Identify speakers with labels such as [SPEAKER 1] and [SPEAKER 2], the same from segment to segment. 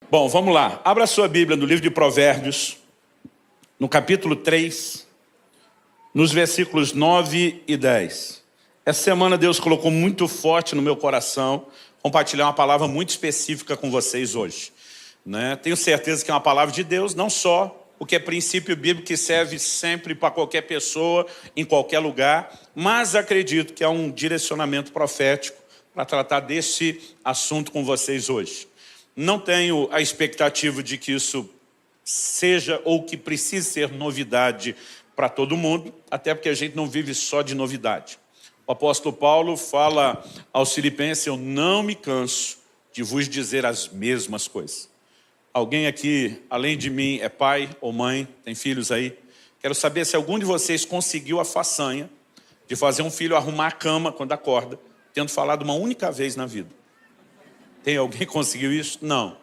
[SPEAKER 1] Bom, vamos lá. Abra a sua Bíblia no livro de Provérbios, no capítulo 3, nos versículos 9 e 10. Essa semana Deus colocou muito forte no meu coração compartilhar uma palavra muito específica com vocês hoje. Tenho certeza que é uma palavra de Deus, não só o que é princípio bíblico que serve sempre para qualquer pessoa, em qualquer lugar, mas acredito que é um direcionamento profético para tratar desse assunto com vocês hoje. Não tenho a expectativa de que isso seja ou que precise ser novidade para todo mundo, até porque a gente não vive só de novidade. O apóstolo Paulo fala aos Filipenses: eu não me canso de vos dizer as mesmas coisas. Alguém aqui, além de mim, é pai ou mãe, tem filhos aí? Quero saber se algum de vocês conseguiu a façanha de fazer um filho arrumar a cama quando acorda, tendo falado uma única vez na vida. Tem alguém que conseguiu isso? Não.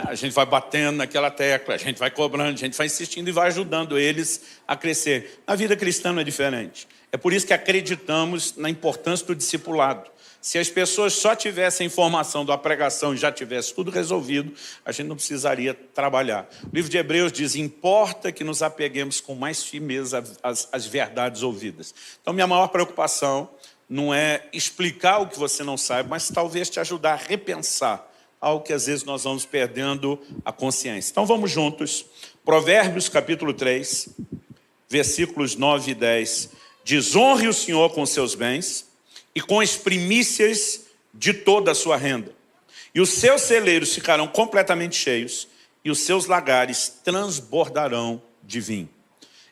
[SPEAKER 1] A gente vai batendo naquela tecla, a gente vai cobrando, a gente vai insistindo e vai ajudando eles a crescer. Na vida cristã não é diferente. É por isso que acreditamos na importância do discipulado. Se as pessoas só tivessem informação da pregação e já tivesse tudo resolvido, a gente não precisaria trabalhar. O livro de Hebreus diz: importa que nos apeguemos com mais firmeza às verdades ouvidas. Então, minha maior preocupação não é explicar o que você não sabe, mas talvez te ajudar a repensar algo que às vezes nós vamos perdendo a consciência. Então vamos juntos. Provérbios capítulo 3, versículos 9 e 10. Diz: honre o Senhor com seus bens e com as primícias de toda a sua renda. E os seus celeiros ficarão completamente cheios e os seus lagares transbordarão de vinho.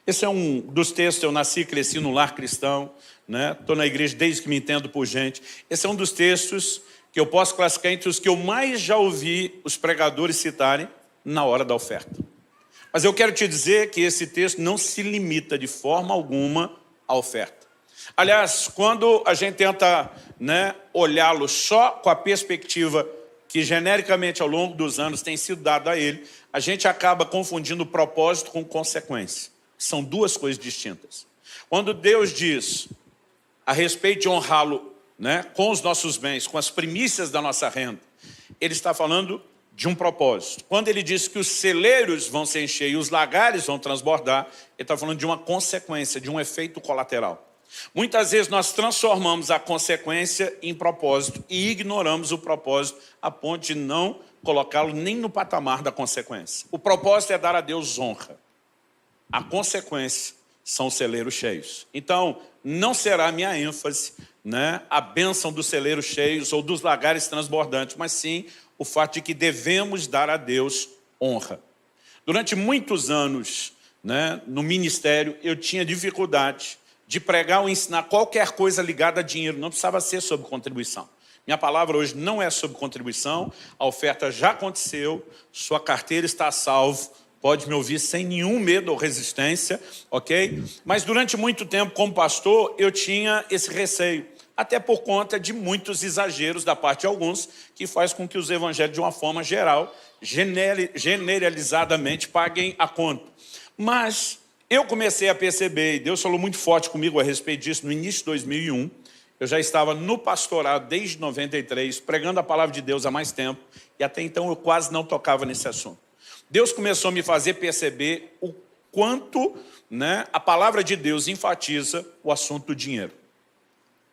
[SPEAKER 1] Esse é um dos textos. Eu nasci e cresci no lar cristão, Estou na igreja desde que me entendo por gente. Esse é um dos textos que eu posso classificar entre os que eu mais já ouvi os pregadores citarem na hora da oferta. Mas eu quero te dizer que esse texto não se limita de forma alguma à oferta. Aliás, quando a gente tenta olhá-lo só com a perspectiva que genericamente ao longo dos anos tem sido dada a ele, a gente acaba confundindo propósito com consequência. São duas coisas distintas. Quando Deus diz a respeito de honrá-lo com os nossos bens, com as primícias da nossa renda, ele está falando de um propósito. Quando ele diz que os celeiros vão se encher e os lagares vão transbordar, ele está falando de uma consequência, de um efeito colateral. Muitas vezes nós transformamos a consequência em propósito e ignoramos o propósito a ponto de não colocá-lo nem no patamar da consequência. O propósito é dar a Deus honra. A consequência são os celeiros cheios. Então, não será a minha ênfase a bênção dos celeiros cheios ou dos lagares transbordantes, mas sim o fato de que devemos dar a Deus honra. Durante muitos anos, no ministério, eu tinha dificuldade de pregar ou ensinar qualquer coisa ligada a dinheiro. Não precisava ser sobre contribuição. Minha palavra hoje não é sobre contribuição. A oferta já aconteceu, sua carteira está a salvo. Pode me ouvir sem nenhum medo ou resistência, ok? Mas durante muito tempo, como pastor, eu tinha esse receio. Até por conta de muitos exageros da parte de alguns, que faz com que os evangelhos, de uma forma geral, generalizadamente, paguem a conta. Mas eu comecei a perceber, e Deus falou muito forte comigo a respeito disso no início de 2001, eu já estava no pastorado desde 93, pregando a palavra de Deus há mais tempo, e até então eu quase não tocava nesse assunto. Deus começou a me fazer perceber o quanto a palavra de Deus enfatiza o assunto do dinheiro.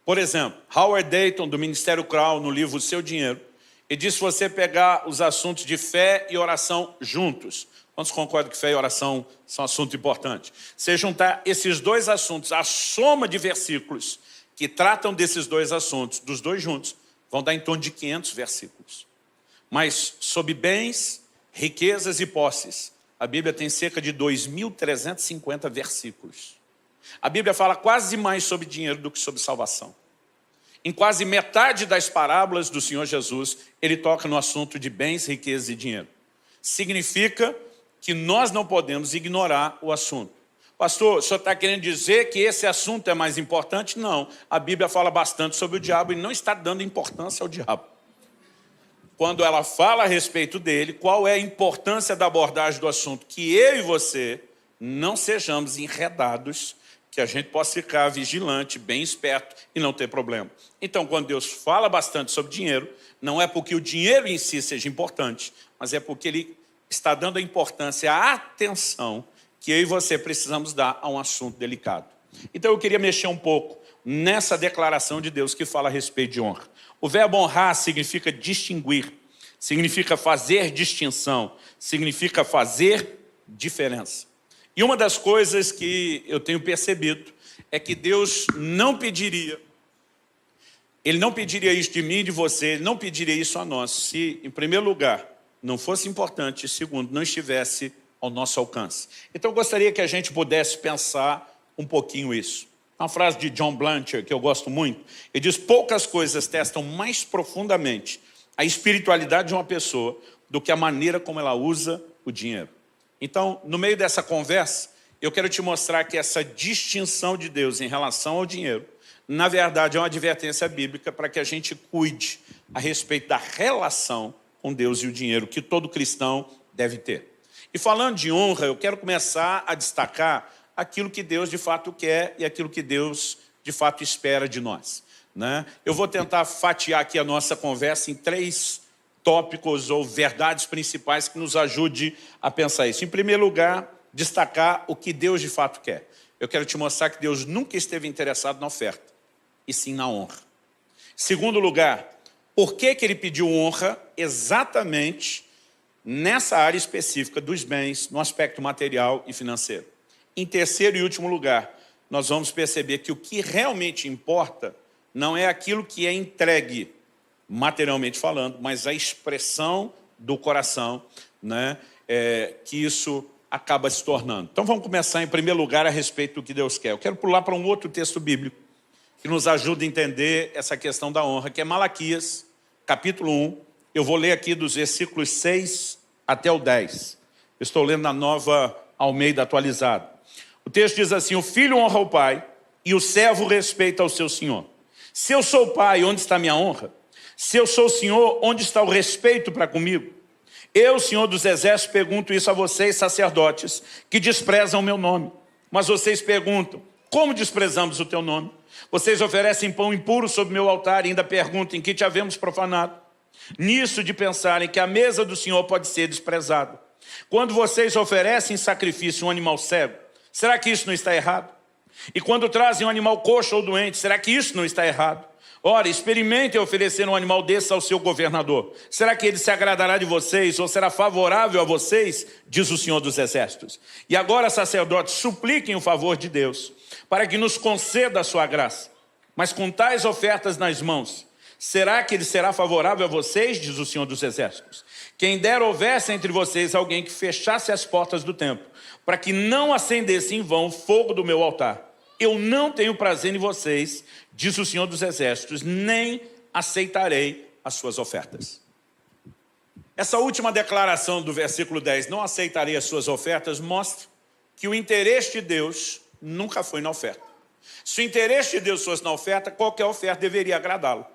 [SPEAKER 1] Por exemplo, Howard Dayton, do Ministério Crown, no livro O Seu Dinheiro, ele diz: se você pegar os assuntos de fé e oração juntos, quantos concordam que fé e oração são assunto importante? Se juntar esses dois assuntos, a soma de versículos que tratam desses dois assuntos, dos dois juntos, vão dar em torno de 500 versículos. Mas sobre bens, riquezas e posses, a Bíblia tem cerca de 2.350 versículos. A Bíblia fala quase mais sobre dinheiro do que sobre salvação. Em quase metade das parábolas do Senhor Jesus, ele toca no assunto de bens, riquezas e dinheiro. Significa que nós não podemos ignorar o assunto. Pastor, o senhor está querendo dizer que esse assunto é mais importante? Não. A Bíblia fala bastante sobre o diabo e não está dando importância ao diabo. Quando ela fala a respeito dele, qual é a importância da abordagem do assunto? Que eu e você não sejamos enredados, que a gente possa ficar vigilante, bem esperto e não ter problema. Então, quando Deus fala bastante sobre dinheiro, não é porque o dinheiro em si seja importante, mas é porque Ele está dando a importância, a atenção que eu e você precisamos dar a um assunto delicado. Então, eu queria mexer um pouco nessa declaração de Deus que fala a respeito de honra. O verbo honrar significa distinguir, significa fazer distinção, significa fazer diferença. E uma das coisas que eu tenho percebido é que Deus não pediria, Ele não pediria isso de mim e de você, Ele não pediria isso a nós, se, em primeiro lugar, não fosse importante, e segundo, não estivesse ao nosso alcance. Então, eu gostaria que a gente pudesse pensar um pouquinho isso. Uma frase de John Blanchard, que eu gosto muito, ele diz: poucas coisas testam mais profundamente a espiritualidade de uma pessoa do que a maneira como ela usa o dinheiro. Então, no meio dessa conversa, eu quero te mostrar que essa distinção de Deus em relação ao dinheiro, na verdade, é uma advertência bíblica para que a gente cuide a respeito da relação com Deus e o dinheiro que todo cristão deve ter. E falando de honra, eu quero começar a destacar aquilo que Deus de fato quer e aquilo que Deus de fato espera de nós, né? Eu vou tentar fatiar aqui a nossa conversa em 3 tópicos ou verdades principais que nos ajude a pensar isso. Em primeiro lugar, destacar o que Deus de fato quer. Eu quero te mostrar que Deus nunca esteve interessado na oferta, e sim na honra. Em segundo lugar, por que Ele pediu honra exatamente nessa área específica dos bens, no aspecto material e financeiro. Em terceiro e último lugar, nós vamos perceber que o que realmente importa não é aquilo que é entregue, materialmente falando, mas a expressão do coração, né, que isso acaba se tornando. Então vamos começar em primeiro lugar a respeito do que Deus quer. Eu quero pular para um outro texto bíblico que nos ajuda a entender essa questão da honra, que é Malaquias, capítulo 1. Eu vou ler aqui dos versículos 6 até o 10. Eu estou lendo na Nova Almeida atualizada. O texto diz assim: o filho honra o pai e o servo respeita ao seu senhor. Se eu sou pai, onde está minha honra? Se eu sou senhor, onde está o respeito para comigo? Eu, Senhor dos Exércitos, pergunto isso a vocês, sacerdotes, que desprezam o meu nome. Mas vocês perguntam: como desprezamos o teu nome? Vocês oferecem pão impuro sobre meu altar e ainda perguntam: em que te havemos profanado? Nisso de pensarem que a mesa do Senhor pode ser desprezada. Quando vocês oferecem em sacrifício um animal cego, será que isso não está errado? E quando trazem um animal coxo ou doente, será que isso não está errado? Ora, experimentem oferecer um animal desse ao seu governador. Será que ele se agradará de vocês ou será favorável a vocês? Diz o Senhor dos Exércitos. E agora, sacerdotes, supliquem o favor de Deus, para que nos conceda a sua graça. Mas com tais ofertas nas mãos, será que ele será favorável a vocês? Diz o Senhor dos Exércitos. Quem dera houvesse entre vocês alguém que fechasse as portas do templo, para que não acendesse em vão o fogo do meu altar. Eu não tenho prazer em vocês, diz o Senhor dos Exércitos, nem aceitarei as suas ofertas. Essa última declaração do versículo 10, não aceitarei as suas ofertas, mostra que o interesse de Deus nunca foi na oferta. Se o interesse de Deus fosse na oferta, qualquer oferta deveria agradá-lo.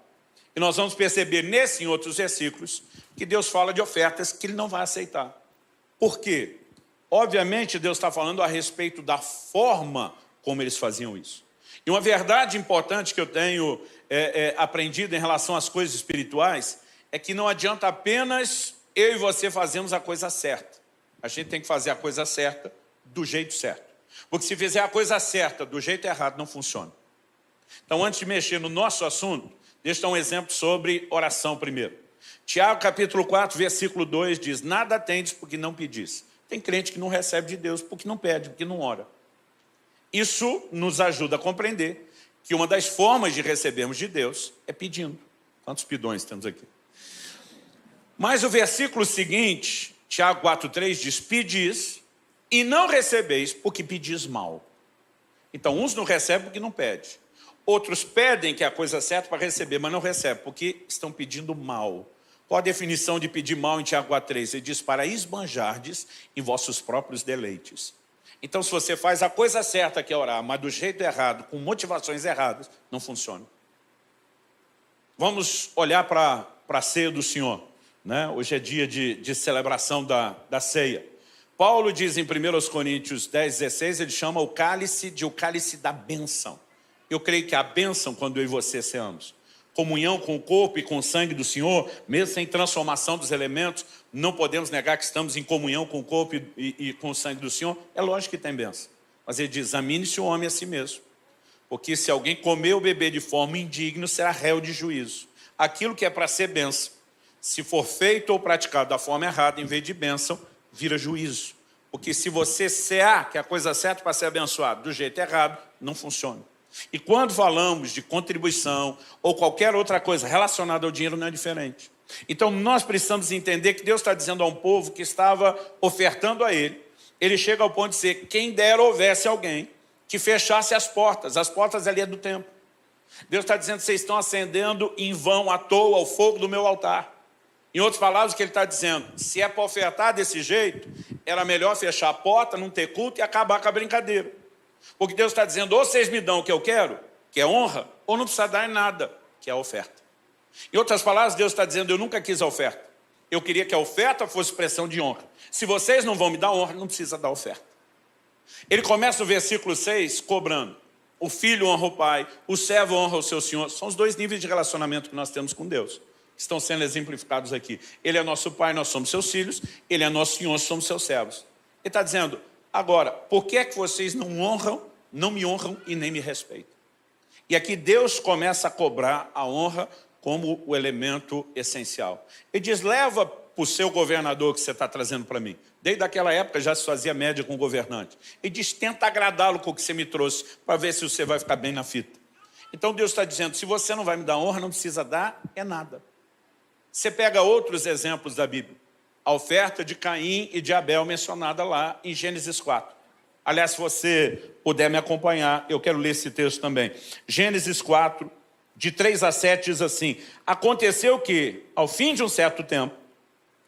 [SPEAKER 1] E nós vamos perceber nesse e em outros versículos que Deus fala de ofertas que Ele não vai aceitar. Por quê? Obviamente, Deus está falando a respeito da forma como eles faziam isso. E uma verdade importante que eu tenho aprendido em relação às coisas espirituais é que não adianta apenas eu e você fazermos a coisa certa. A gente tem que fazer a coisa certa do jeito certo. Porque se fizer a coisa certa do jeito errado, não funciona. Então, antes de mexer no nosso assunto, deixa eu dar um exemplo sobre oração primeiro. Tiago, capítulo 4, versículo 2 diz: nada tendes porque não pedis. Tem crente que não recebe de Deus porque não pede, porque não ora. Isso nos ajuda a compreender que uma das formas de recebermos de Deus é pedindo. Quantos pidões temos aqui? Mas o versículo seguinte, Tiago 4,3 diz: pedis e não recebeis porque pedis mal. Então, uns não recebem porque não pedem. Outros pedem que é a coisa certa para receber, mas não recebem porque estão pedindo mal. Qual a definição de pedir mal em Tiago 4,3? Ele diz: para esbanjardes em vossos próprios deleites. Então, se você faz a coisa certa que é orar, mas do jeito errado, com motivações erradas, não funciona. Vamos olhar para a ceia do Senhor, né? Hoje é dia de celebração da ceia. Paulo diz em 1 Coríntios 10:16, ele chama o cálice de o cálice da bênção. Eu creio que a bênção, quando eu e você ceamos, comunhão com o corpo e com o sangue do Senhor, mesmo sem transformação dos elementos, não podemos negar que estamos em comunhão com o corpo e com o sangue do Senhor. É lógico que tem bênção. Mas ele diz, examine-se o homem a si mesmo. Porque se alguém comer ou beber de forma indigna, será réu de juízo. Aquilo que é para ser bênção, se for feito ou praticado da forma errada, em vez de bênção, vira juízo. Porque se você cear, que é a coisa certa para ser abençoado, do jeito errado, não funciona. E quando falamos de contribuição ou qualquer outra coisa relacionada ao dinheiro, não é diferente. Então nós precisamos entender que Deus está dizendo a um povo que estava ofertando a ele chega ao ponto de dizer, quem dera houvesse alguém que fechasse as portas ali é do templo. Deus está dizendo, vocês estão acendendo em vão, à toa, o fogo do meu altar. Em outras palavras, o que ele está dizendo, se é para ofertar desse jeito, era melhor fechar a porta, não ter culto e acabar com a brincadeira. Porque Deus está dizendo, ou vocês me dão o que eu quero, que é honra, ou não precisa dar nada, que é a oferta. Em outras palavras, Deus está dizendo, eu nunca quis a oferta. Eu queria que a oferta fosse expressão de honra. Se vocês não vão me dar honra, não precisa dar oferta. Ele começa no versículo 6, cobrando. O filho honra o pai, o servo honra o seu senhor. São os dois níveis de relacionamento que nós temos com Deus. Estão sendo exemplificados aqui. Ele é nosso pai, nós somos seus filhos. Ele é nosso senhor, nós somos seus servos. Ele está dizendo, agora, por que é que vocês não me honram e nem me respeitam? E aqui Deus começa a cobrar a honra como o elemento essencial. Ele diz, leva para o seu governador que você está trazendo para mim. Desde aquela época já se fazia média com o governante. Ele diz, tenta agradá-lo com o que você me trouxe, para ver se você vai ficar bem na fita. Então Deus está dizendo, se você não vai me dar honra, não precisa dar, é nada. Você pega outros exemplos da Bíblia. A oferta de Caim e de Abel mencionada lá em Gênesis 4. Aliás, se você puder me acompanhar, eu quero ler esse texto também. Gênesis 4, de 3 a 7, diz assim, aconteceu que, ao fim de um certo tempo,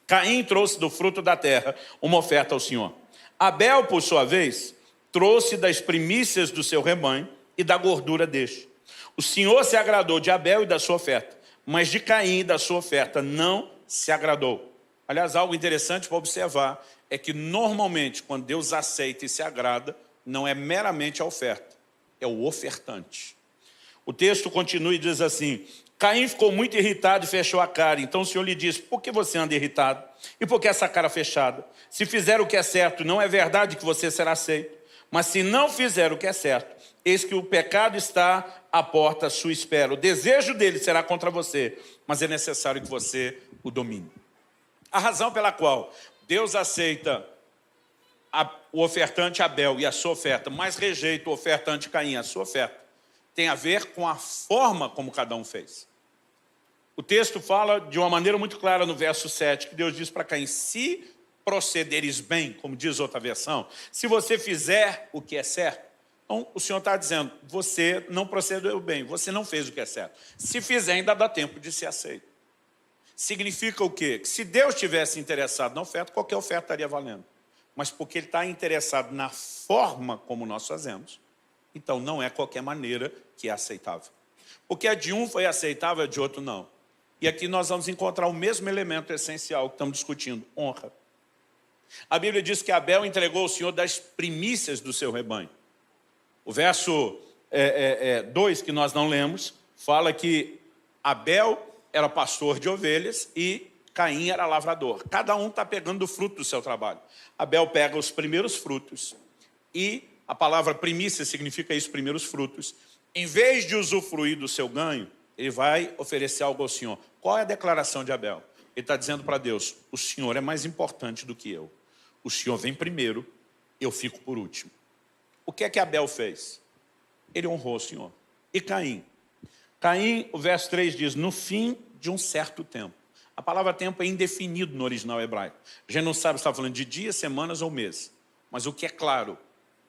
[SPEAKER 1] Caim trouxe do fruto da terra uma oferta ao Senhor. Abel, por sua vez, trouxe das primícias do seu rebanho e da gordura deste. O Senhor se agradou de Abel e da sua oferta, mas de Caim e da sua oferta não se agradou. Aliás, algo interessante para observar é que normalmente quando Deus aceita e se agrada, não é meramente a oferta, é o ofertante. O texto continua e diz assim, Caim ficou muito irritado e fechou a cara. Então o Senhor lhe disse, por que você anda irritado? E por que essa cara fechada? Se fizer o que é certo, não é verdade que você será aceito. Mas se não fizer o que é certo, eis que o pecado está à porta à sua espera. O desejo dele será contra você, mas é necessário que você o domine. A razão pela qual Deus aceita o ofertante Abel e a sua oferta, mas rejeita o ofertante Caim e a sua oferta, tem a ver com a forma como cada um fez. O texto fala de uma maneira muito clara no verso 7, que Deus diz para Caim, se procederes bem, como diz outra versão, se você fizer o que é certo, então o Senhor está dizendo, você não procedeu bem, você não fez o que é certo. Se fizer, ainda dá tempo de ser aceito. Significa o quê? Que se Deus tivesse interessado na oferta, qualquer oferta estaria valendo. Mas porque Ele está interessado na forma como nós fazemos, então não é qualquer maneira que é aceitável. Porque a de um foi aceitável, a de outro não. E aqui nós vamos encontrar o mesmo elemento essencial que estamos discutindo, honra. A Bíblia diz que Abel entregou ao Senhor das primícias do seu rebanho. O verso 2, que nós não lemos, fala que Abel era pastor de ovelhas e Caim era lavrador. Cada um está pegando o fruto do seu trabalho. Abel pega os primeiros frutos e a palavra primícia significa isso, primeiros frutos. Em vez de usufruir do seu ganho, ele vai oferecer algo ao Senhor. Qual é a declaração de Abel? Ele está dizendo para Deus, o Senhor é mais importante do que eu. O Senhor vem primeiro, eu fico por último. O que é que Abel fez? Ele honrou o Senhor. E Caim? Caim, o verso 3 diz, no fim de um certo tempo. A palavra tempo é indefinido no original hebraico. A gente não sabe se está falando de dias, semanas ou meses. Mas o que é claro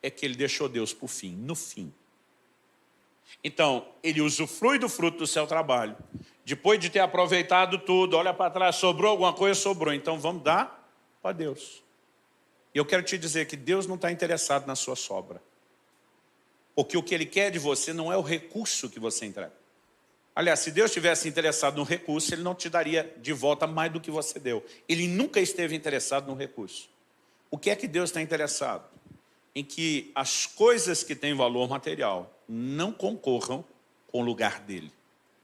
[SPEAKER 1] é que ele deixou Deus por fim, no fim. Então, ele usufrui do fruto do seu trabalho. Depois de ter aproveitado tudo, olha para trás, sobrou alguma coisa? Sobrou. Então vamos dar para Deus. E eu quero te dizer que Deus não está interessado na sua sobra. Porque o que Ele quer de você não é o recurso que você entrega. Aliás, se Deus tivesse interessado no recurso, Ele não te daria de volta mais do que você deu. Ele nunca esteve interessado no recurso. O que é que Deus está interessado? Em que as coisas que têm valor material não concorram com o lugar dele.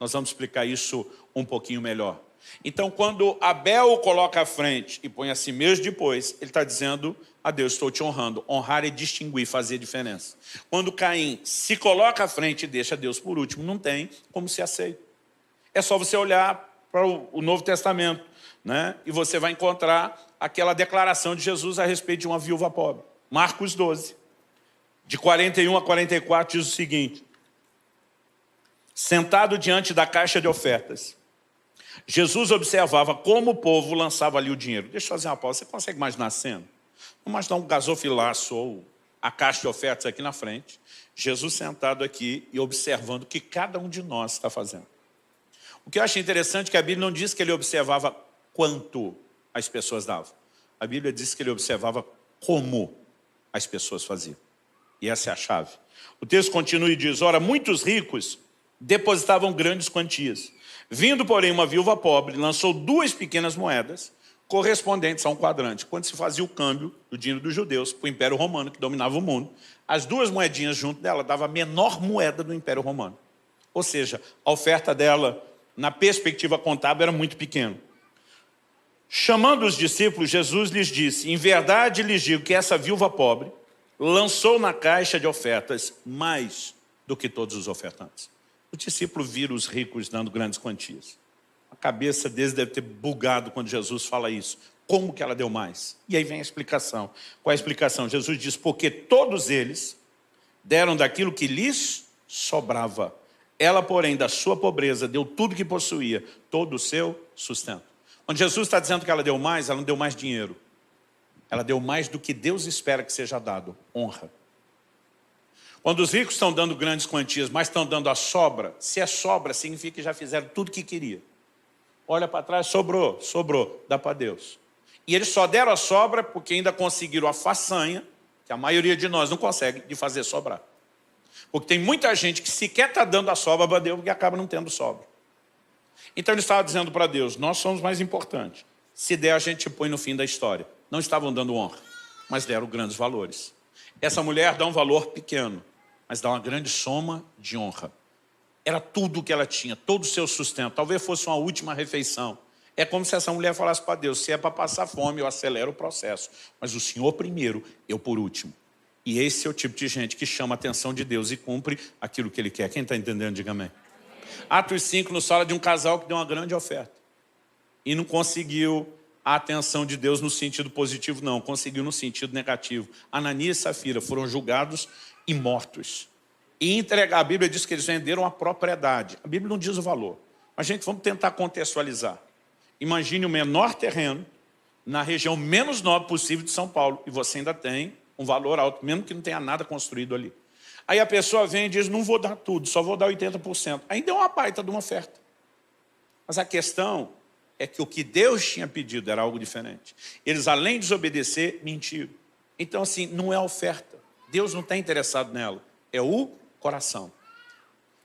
[SPEAKER 1] Nós vamos explicar isso um pouquinho melhor. Então, quando Abel o coloca à frente e põe a si mesmo depois, ele está dizendo a Deus, estou te honrando. Honrar é distinguir, fazer diferença. Quando Caim se coloca à frente e deixa Deus por último, não tem como se aceita. É só você olhar para o Novo Testamento, né? E você vai encontrar aquela declaração de Jesus a respeito de uma viúva pobre. Marcos 12, de 41 a 44, diz o seguinte: sentado diante da caixa de ofertas, Jesus observava como o povo lançava ali o dinheiro. Deixa eu fazer uma pausa. Você consegue imaginar a cena? Vamos imaginar um gasofilaço ou a caixa de ofertas aqui na frente. Jesus sentado aqui e observando o que cada um de nós está fazendo. O que eu acho interessante é que a Bíblia não diz que ele observava quanto as pessoas davam. A Bíblia diz que ele observava como as pessoas faziam. E essa é a chave. O texto continua e diz, ora, muitos ricos depositavam grandes quantias. Vindo, porém, uma viúva pobre, lançou 2 pequenas moedas, correspondentes a um quadrante. Quando se fazia o câmbio do dinheiro dos judeus para o Império Romano, que dominava o mundo, as 2 moedinhas junto dela davam a menor moeda do Império Romano. Ou seja, a oferta dela, na perspectiva contábil, era muito pequena. Chamando os discípulos, Jesus lhes disse, em verdade lhes digo que essa viúva pobre lançou na caixa de ofertas mais do que todos os ofertantes. O discípulo vira os ricos dando grandes quantias. A cabeça deles deve ter bugado quando Jesus fala isso. Como que ela deu mais? E aí vem a explicação. Qual é a explicação? Jesus diz, porque todos eles deram daquilo que lhes sobrava. Ela, porém, da sua pobreza, deu tudo que possuía, todo o seu sustento. Quando Jesus está dizendo que ela não deu mais dinheiro. Ela deu mais do que Deus espera que seja dado, honra. Quando os ricos estão dando grandes quantias, mas estão dando a sobra, se é sobra, significa que já fizeram tudo o que queria. Olha para trás, sobrou, dá para Deus. E eles só deram a sobra porque ainda conseguiram a façanha, que a maioria de nós não consegue, de fazer sobrar. Porque tem muita gente que sequer está dando a sobra para Deus, porque acaba não tendo sobra. Então ele estava dizendo para Deus, nós somos mais importantes. Se der, a gente põe no fim da história. Não estavam dando honra, mas deram grandes valores. Essa mulher dá um valor pequeno, mas dá uma grande soma de honra. Era tudo o que ela tinha, todo o seu sustento. Talvez fosse uma última refeição. É como se essa mulher falasse para Deus, se é para passar fome, eu acelero o processo. Mas o Senhor primeiro, eu por último. E esse é o tipo de gente que chama a atenção de Deus e cumpre aquilo que Ele quer. Quem está entendendo, diga amém. Atos 5 nos fala de um casal que deu uma grande oferta. E não conseguiu a atenção de Deus no sentido positivo, não. Conseguiu no sentido negativo. Ananias e Safira foram julgados e mortos. E entregar, a Bíblia diz que eles venderam a propriedade. A Bíblia não diz o valor. Mas, gente, vamos tentar contextualizar. Imagine o menor terreno na região menos nobre possível de São Paulo. E você ainda tem um valor alto, mesmo que não tenha nada construído ali. Aí a pessoa vem e diz, não vou dar tudo, só vou dar 80%. Ainda é uma baita de uma oferta. Mas a questão é que o que Deus tinha pedido era algo diferente. Eles, além de desobedecer, mentiram. Então, assim, não é a oferta. Deus não está interessado nela. É o coração.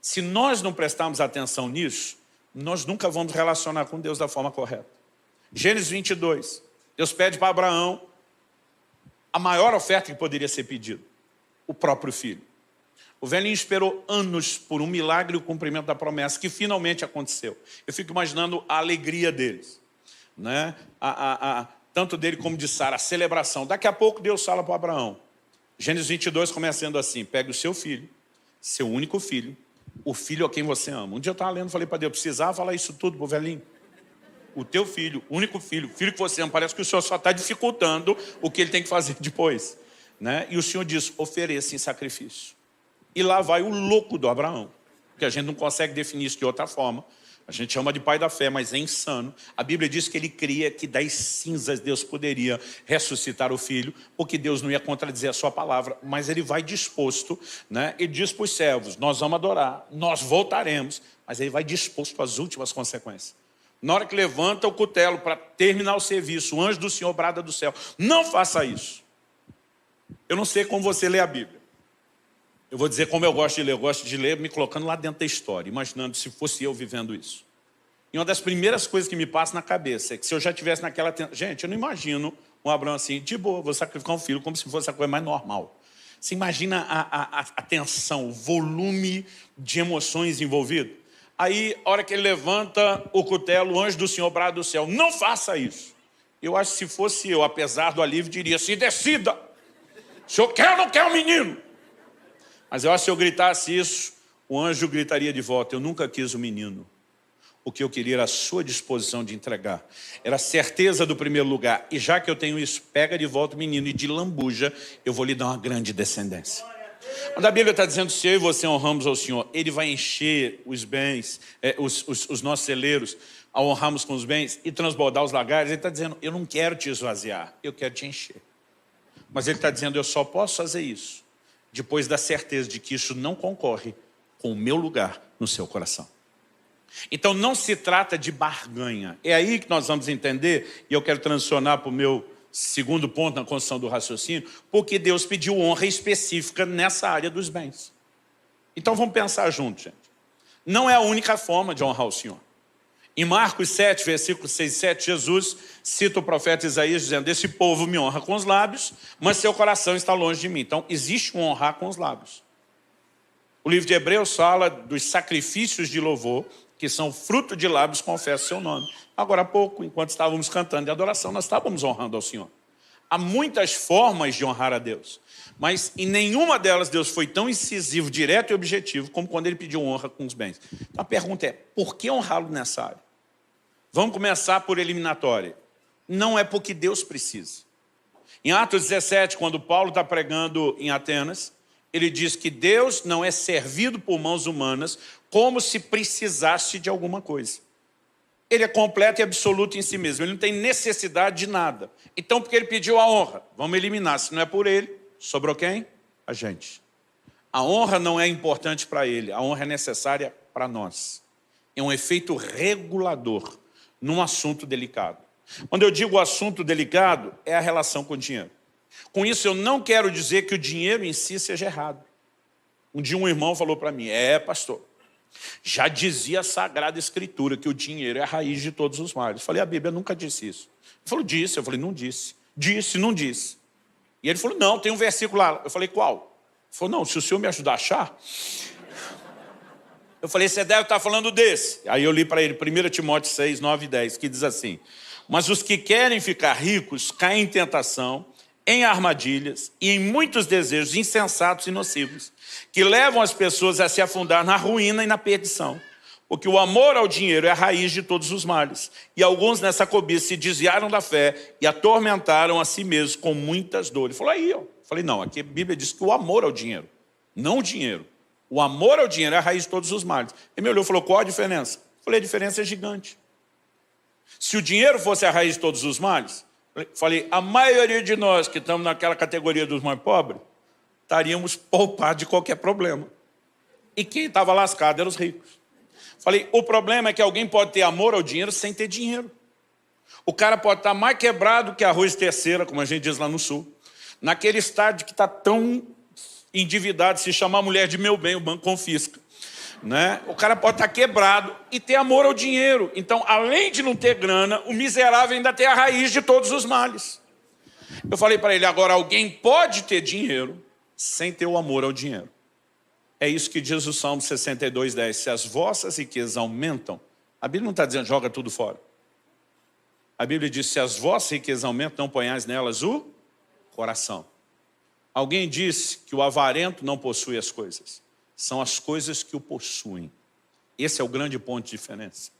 [SPEAKER 1] Se nós não prestarmos atenção nisso, nós nunca vamos relacionar com Deus da forma correta. Gênesis 22. Deus pede para Abraão a maior oferta que poderia ser pedida. O próprio filho. O velhinho esperou anos por um milagre e o cumprimento da promessa, que finalmente aconteceu. Eu fico imaginando a alegria deles. Né? Tanto dele como de Sara, a celebração. Daqui a pouco Deus fala para Abraão. Gênesis 22 começando assim, pegue o seu filho, seu único filho, o filho a quem você ama. Um dia eu estava lendo e falei para Deus, precisava falar isso tudo para o velhinho? O teu filho, único filho, filho que você ama, parece que o Senhor só está dificultando o que ele tem que fazer depois. Né? E o Senhor diz, ofereça em sacrifício. E lá vai o louco do Abraão, porque a gente não consegue definir isso de outra forma. A gente chama de pai da fé, mas é insano. A Bíblia diz que ele cria que das cinzas Deus poderia ressuscitar o filho, porque Deus não ia contradizer a sua palavra, mas ele vai disposto, né? E diz para os servos, nós vamos adorar, nós voltaremos, mas ele vai disposto às últimas consequências. Na hora que levanta o cutelo para terminar o serviço, o anjo do Senhor brada do céu, não faça isso. Eu não sei como você lê a Bíblia. Eu vou dizer como eu gosto de ler. Eu gosto de ler me colocando lá dentro da história, imaginando se fosse eu vivendo isso. E uma das primeiras coisas que me passa na cabeça é que se eu já estivesse naquela... Gente, eu não imagino com Abraão assim, de boa, vou sacrificar um filho como se fosse a coisa mais normal. Você imagina a tensão, o volume de emoções envolvido? Aí, a hora que ele levanta o cutelo, o anjo do Senhor brada do céu, não faça isso. Eu acho que se fosse eu, apesar do alívio, diria, se decida. O senhor quer ou não quer o menino? Mas eu acho que se eu gritasse isso, o anjo gritaria de volta, eu nunca quis o menino. O que eu queria era a sua disposição de entregar. Era a certeza do primeiro lugar. E já que eu tenho isso, pega de volta o menino e de lambuja, eu vou lhe dar uma grande descendência. Quando a Bíblia está dizendo, se eu e você honramos ao Senhor, Ele vai encher os bens, os nossos celeiros, ao honrarmos com os bens e transbordar os lagares. Ele está dizendo, eu não quero te esvaziar, eu quero te encher. Mas Ele está dizendo, eu só posso fazer isso depois da certeza de que isso não concorre com o meu lugar no seu coração. Então não se trata de barganha. É aí que nós vamos entender, e eu quero transicionar para o meu segundo ponto na construção do raciocínio, porque Deus pediu honra específica nessa área dos bens. Então vamos pensar juntos, gente. Não é a única forma de honrar o Senhor. Em Marcos 7, versículos 6 e 7, Jesus cita o profeta Isaías dizendo, esse povo me honra com os lábios, mas seu coração está longe de mim. Então existe um honrar com os lábios. O livro de Hebreus fala dos sacrifícios de louvor, que são fruto de lábios, confessa seu nome. Agora há pouco, enquanto estávamos cantando de adoração, nós estávamos honrando ao Senhor. Há muitas formas de honrar a Deus, mas em nenhuma delas Deus foi tão incisivo, direto e objetivo, como quando Ele pediu honra com os bens. Então a pergunta é, por que honrá-lo nessa área? Vamos começar por eliminatória. Não é porque Deus precisa. Em Atos 17, quando Paulo está pregando em Atenas, ele diz que Deus não é servido por mãos humanas como se precisasse de alguma coisa. Ele é completo e absoluto em si mesmo. Ele não tem necessidade de nada. Então, porque ele pediu a honra, vamos eliminar. Se não é por ele, sobrou quem? A gente. A honra não é importante para ele. A honra é necessária para nós. É um efeito regulador num assunto delicado. Quando eu digo assunto delicado, é a relação com o dinheiro. Com isso, eu não quero dizer que o dinheiro em si seja errado. Um dia um irmão falou para mim, pastor, já dizia a Sagrada Escritura que o dinheiro é a raiz de todos os males. Eu falei, a Bíblia nunca disse isso. Ele falou, disse. Eu falei, não disse. Disse, não disse. E ele falou, não, tem um versículo lá. Eu falei, qual? Ele falou, não, se o senhor me ajudar a achar. Eu falei, você deve estar falando desse. Aí eu li para ele, 1 Timóteo 6, 9 e 10, que diz assim, mas os que querem ficar ricos caem em tentação, em armadilhas e em muitos desejos insensatos e nocivos, que levam as pessoas a se afundar na ruína e na perdição. Porque o amor ao dinheiro é a raiz de todos os males. E alguns nessa cobiça se desviaram da fé e atormentaram a si mesmos com muitas dores. Ele falou, aí, ó. Eu falei, não, aqui a Bíblia diz que o amor ao dinheiro, não o dinheiro. O amor ao dinheiro é a raiz de todos os males. Ele me olhou e falou, qual a diferença? Eu falei, a diferença é gigante. Se o dinheiro fosse a raiz de todos os males, falei, a maioria de nós que estamos naquela categoria dos mais pobres, estaríamos poupados de qualquer problema. E quem estava lascado eram os ricos. Falei, o problema é que alguém pode ter amor ao dinheiro sem ter dinheiro. O cara pode estar mais quebrado que arroz terceira, como a gente diz lá no sul. Naquele estádio que está tão endividado, se chamar a mulher de meu bem, o banco confisca. Né? O cara pode estar quebrado e ter amor ao dinheiro. Então, além de não ter grana, o miserável ainda tem a raiz de todos os males. Eu falei para ele, agora alguém pode ter dinheiro sem ter o amor ao dinheiro. É isso que diz o Salmo 62, 10. Se as vossas riquezas aumentam, a Bíblia não está dizendo joga tudo fora. A Bíblia diz, se as vossas riquezas aumentam, não ponhais nelas o coração. Alguém disse que o avarento não possui as coisas. São as coisas que o possuem. Esse é o grande ponto de diferença.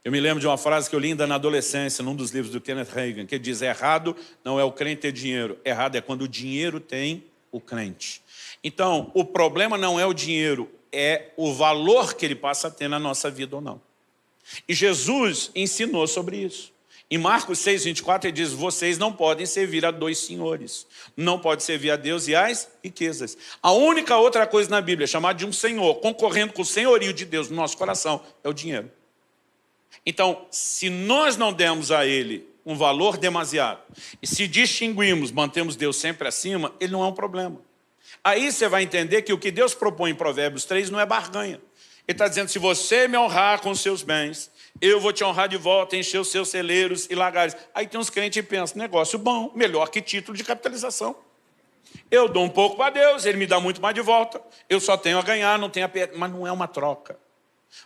[SPEAKER 1] Eu me lembro de uma frase que eu li ainda na adolescência, num dos livros do Kenneth Hagin, que diz, errado não é o crente ter dinheiro, errado é quando o dinheiro tem o crente. Então, o problema não é o dinheiro, é o valor que ele passa a ter na nossa vida ou não. E Jesus ensinou sobre isso. Em Marcos 6, 24, ele diz, vocês não podem servir a dois senhores. Não pode servir a Deus e às riquezas. A única outra coisa na Bíblia, chamada de um senhor, concorrendo com o senhorio de Deus no nosso coração, é o dinheiro. Então, se nós não demos a ele um valor demasiado, e se distinguimos, mantemos Deus sempre acima, ele não é um problema. Aí você vai entender que o que Deus propõe em Provérbios 3 não é barganha. Ele está dizendo, se você me honrar com os seus bens, eu vou te honrar de volta, encher os seus celeiros e lagares. Aí tem uns crentes que pensam, negócio bom, melhor que título de capitalização. Eu dou um pouco para Deus, Ele me dá muito mais de volta. Eu só tenho a ganhar, não tenho a perder. Mas não é uma troca.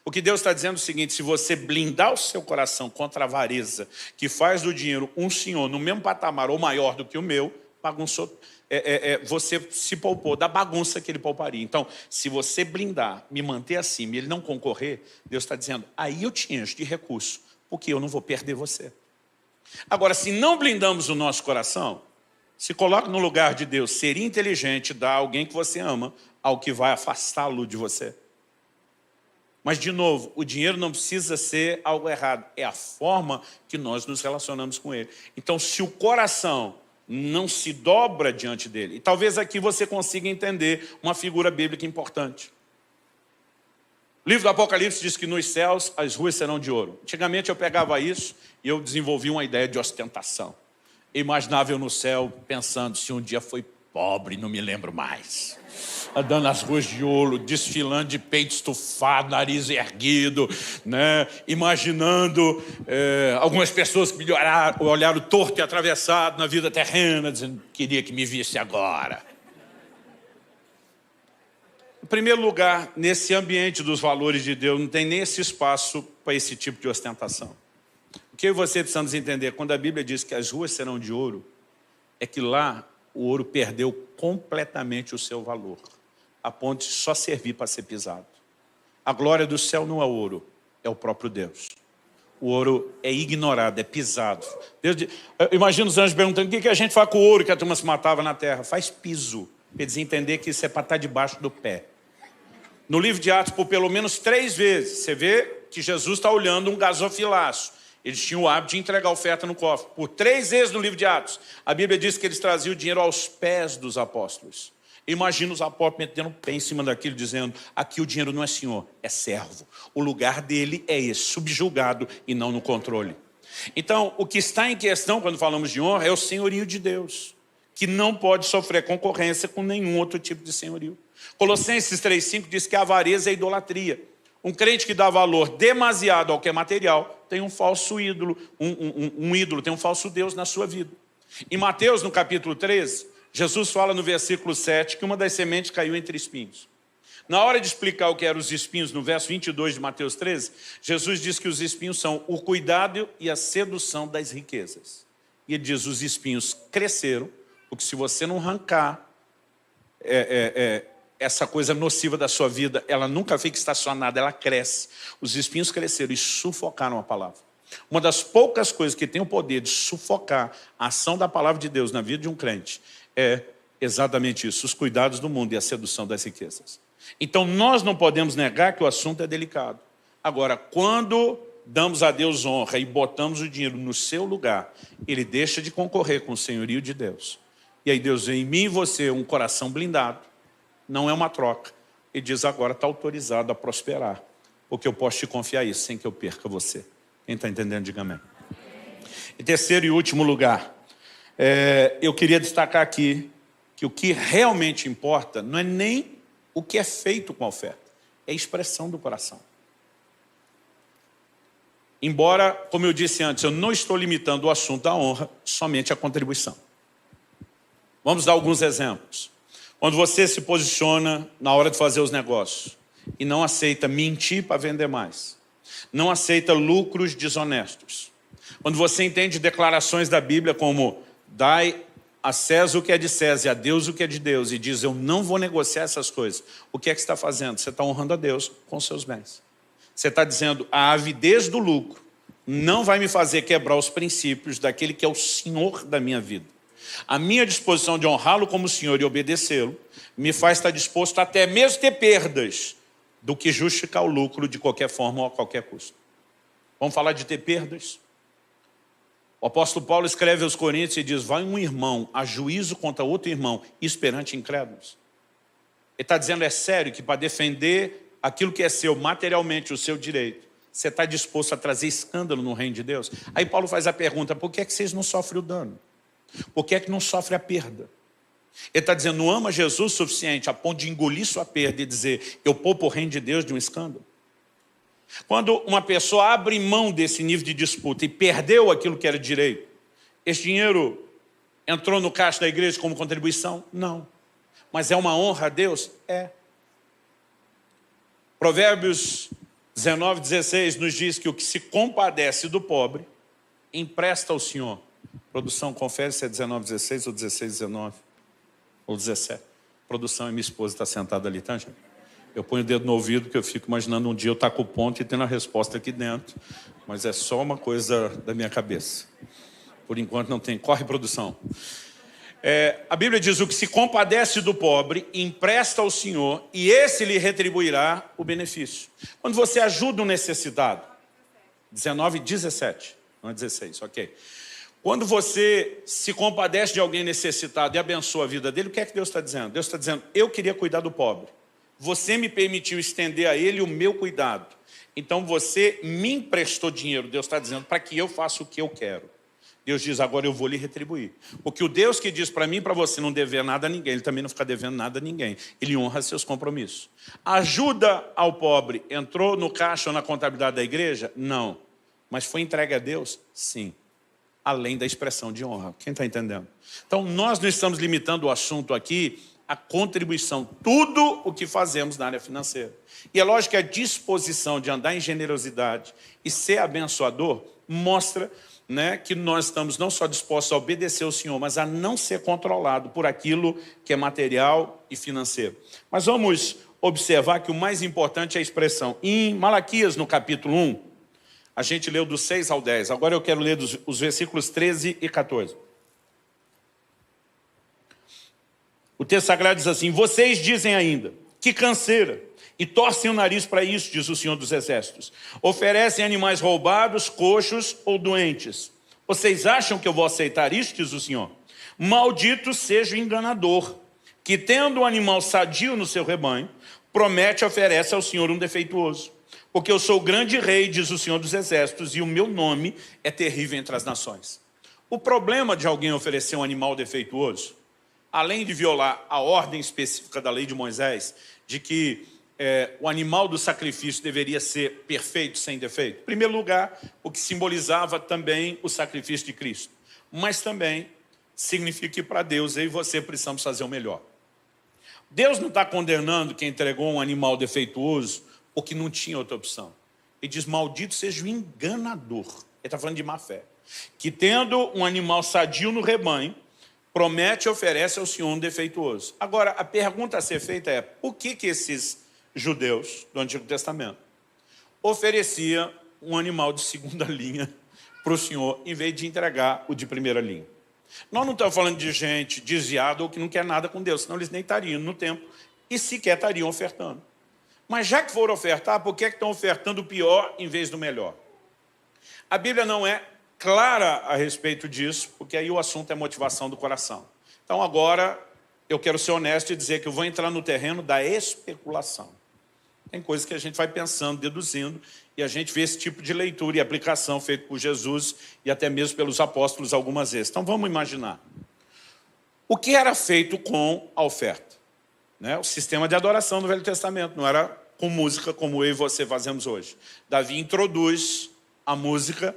[SPEAKER 1] O que Deus está dizendo é o seguinte, se você blindar o seu coração contra a avareza, que faz do dinheiro um senhor no mesmo patamar ou maior do que o meu, bagunçou, você se poupou da bagunça que ele pouparia. Então, se você blindar, me manter acima e ele não concorrer, Deus está dizendo, aí eu te encho de recurso, porque eu não vou perder você. Agora, se não blindamos o nosso coração, se coloca no lugar de Deus, seria inteligente dar a alguém que você ama algo que vai afastá-lo de você. Mas, de novo, o dinheiro não precisa ser algo errado, é a forma que nós nos relacionamos com ele. Então, se o coração não se dobra diante dele, e talvez aqui você consiga entender uma figura bíblica importante. O livro do Apocalipse diz que nos céus as ruas serão de ouro. Antigamente eu pegava isso e eu desenvolvi uma ideia de ostentação. Eu imaginava eu no céu pensando, se um dia foi pobre, não me lembro mais. Andando nas ruas de ouro, desfilando de peito estufado, nariz erguido, né? Imaginando algumas pessoas que me olharam torto e atravessado na vida terrena, dizendo, queria que me visse agora. Em primeiro lugar, nesse ambiente dos valores de Deus, não tem nem esse espaço para esse tipo de ostentação. O que você precisamos entender, quando a Bíblia diz que as ruas serão de ouro, é que lá o ouro perdeu completamente o seu valor, a ponto de só servir para ser pisado. A glória do céu não é o ouro, é o próprio Deus. O ouro é ignorado, é pisado. Imagina os anjos perguntando, o que a gente faz com o ouro que a turma se matava na terra? Faz piso, para eles entenderem que isso é para estar debaixo do pé. No livro de Atos, por pelo menos 3 vezes, você vê que Jesus está olhando um gasofilaço. Eles tinham o hábito de entregar oferta no cofre. Por 3 vezes no livro de Atos, a Bíblia diz que eles traziam o dinheiro aos pés dos apóstolos. Imagina os apóstolos metendo o pé em cima daquilo, dizendo, aqui o dinheiro não é senhor, é servo. O lugar dele é esse, subjugado e não no controle. Então, o que está em questão quando falamos de honra é o senhorio de Deus, que não pode sofrer concorrência com nenhum outro tipo de senhorio. Colossenses 3,5 diz que a avareza é idolatria. Um crente que dá valor demasiado ao que é material tem um falso ídolo, um ídolo, tem um falso Deus na sua vida. Em Mateus, no capítulo 13, Jesus fala no versículo 7 que uma das sementes caiu entre espinhos. Na hora de explicar o que eram os espinhos, no verso 22 de Mateus 13, Jesus diz que os espinhos são o cuidado e a sedução das riquezas. E ele diz, os espinhos cresceram, porque se você não arrancar essa coisa nociva da sua vida, ela nunca fica estacionada, ela cresce. Os espinhos cresceram e sufocaram a palavra. Uma das poucas coisas que tem o poder de sufocar a ação da palavra de Deus na vida de um crente é exatamente isso, os cuidados do mundo e a sedução das riquezas. Então nós não podemos negar que o assunto é delicado. Agora, quando damos a Deus honra e botamos o dinheiro no seu lugar, ele deixa de concorrer com o senhorio de Deus. E aí Deus vê em mim e você um coração blindado, não é uma troca. Ele diz, agora está autorizado a prosperar, porque eu posso te confiar isso sem que eu perca você. Quem está entendendo, diga amém. Em terceiro e último lugar, eu queria destacar aqui que o que realmente importa não é nem o que é feito com a oferta, é a expressão do coração. Embora, como eu disse antes, eu não estou limitando o assunto da honra somente à contribuição. Vamos dar alguns exemplos. Quando você se posiciona na hora de fazer os negócios e não aceita mentir para vender mais, não aceita lucros desonestos. Quando você entende declarações da Bíblia como dai a César o que é de César e a Deus o que é de Deus, e diz eu não vou negociar essas coisas, o que é que você está fazendo? Você está honrando a Deus com seus bens. Você está dizendo a avidez do lucro não vai me fazer quebrar os princípios daquele que é o Senhor da minha vida. A minha disposição de honrá-lo como Senhor e obedecê-lo me faz estar disposto até mesmo ter perdas do que justificar o lucro de qualquer forma ou a qualquer custo. Vamos falar de ter perdas? O apóstolo Paulo escreve aos Coríntios e diz, vai um irmão a juízo contra outro irmão, isso perante incrédulos. Ele está dizendo, é sério que para defender aquilo que é seu, materialmente, o seu direito, você está disposto a trazer escândalo no reino de Deus? Aí Paulo faz a pergunta, por que é que vocês não sofrem o dano? Por que é que não sofre a perda? Ele está dizendo, não ama Jesus o suficiente a ponto de engolir sua perda e dizer, eu poupo o reino de Deus de um escândalo? Quando uma pessoa abre mão desse nível de disputa e perdeu aquilo que era direito, esse dinheiro entrou no caixa da igreja como contribuição? Não. Mas é uma honra a Deus? É. Provérbios 19, 16 nos diz que o que se compadece do pobre, empresta ao Senhor. Produção, confere se é 19, 16 ou 16, 19 ou 17. Produção, e minha esposa está sentada ali, tá, gente? Eu ponho o dedo no ouvido porque eu fico imaginando um dia eu estar com o ponto e tendo a resposta aqui dentro. Mas é só uma coisa da minha cabeça. Por enquanto não tem. Corre, produção. A Bíblia diz: o que se compadece do pobre, empresta ao Senhor, e esse lhe retribuirá o benefício. Quando você ajuda um necessitado, 19 e 17, não é 16, ok. Quando você se compadece de alguém necessitado e abençoa a vida dele, o que é que Deus está dizendo? Deus está dizendo: eu queria cuidar do pobre. Você me permitiu estender a ele o meu cuidado. Então você me emprestou dinheiro, Deus está dizendo, para que eu faça o que eu quero. Deus diz: agora eu vou lhe retribuir. Porque o Deus que diz para mim e para você não dever nada a ninguém, Ele também não fica devendo nada a ninguém. Ele honra seus compromissos. Ajuda ao pobre entrou no caixa ou na contabilidade da igreja? Não. Mas foi entregue a Deus? Sim. Além da expressão de honra. Quem está entendendo? Então nós não estamos limitando o assunto aqui à contribuição. Tudo o que fazemos na área financeira. E é lógico que a disposição de andar em generosidade e ser abençoador mostra, né, que nós estamos não só dispostos a obedecer ao Senhor, mas a não ser controlado por aquilo que é material e financeiro. Mas vamos observar que o mais importante é a expressão. Em Malaquias, no capítulo 1, a gente leu do 6 ao 10. Agora eu quero ler os versículos 13 e 14. O texto sagrado diz assim: vocês dizem ainda, que canseira, e torcem o nariz para isso, diz o Senhor dos Exércitos. Oferecem animais roubados, coxos ou doentes. Vocês acham que eu vou aceitar isso, diz o Senhor? Maldito seja o enganador, que tendo um animal sadio no seu rebanho, promete e oferece ao Senhor um defeituoso. Porque eu sou o grande rei, diz o Senhor dos Exércitos, e o meu nome é terrível entre as nações. O problema de alguém oferecer um animal defeituoso, além de violar a ordem específica da lei de Moisés, de que o animal do sacrifício deveria ser perfeito, sem defeito. Em primeiro lugar, o que simbolizava também o sacrifício de Cristo. Mas também significa que para Deus, eu e você precisamos fazer o melhor. Deus não está condenando quem entregou um animal defeituoso porque não tinha outra opção. Ele diz: maldito seja o enganador. Ele está falando de má fé. Que tendo um animal sadio no rebanho, promete e oferece ao Senhor um defeituoso. Agora, a pergunta a ser feita é: por que esses judeus do Antigo Testamento oferecia um animal de segunda linha para o Senhor, em vez de entregar o de primeira linha? Nós não estamos falando de gente desviada ou que não quer nada com Deus, senão eles nem estariam no templo e sequer estariam ofertando. Mas já que foram ofertar, por que estão ofertando o pior em vez do melhor? A Bíblia não é clara a respeito disso, porque aí o assunto é motivação do coração. Então agora eu quero ser honesto e dizer que eu vou entrar no terreno da especulação. Tem coisas que a gente vai pensando, deduzindo, e a gente vê esse tipo de leitura e aplicação feito por Jesus e até mesmo pelos apóstolos algumas vezes. Então vamos imaginar. O que era feito com a oferta? O sistema de adoração do Velho Testamento não era com música como eu e você fazemos hoje. Davi introduz a música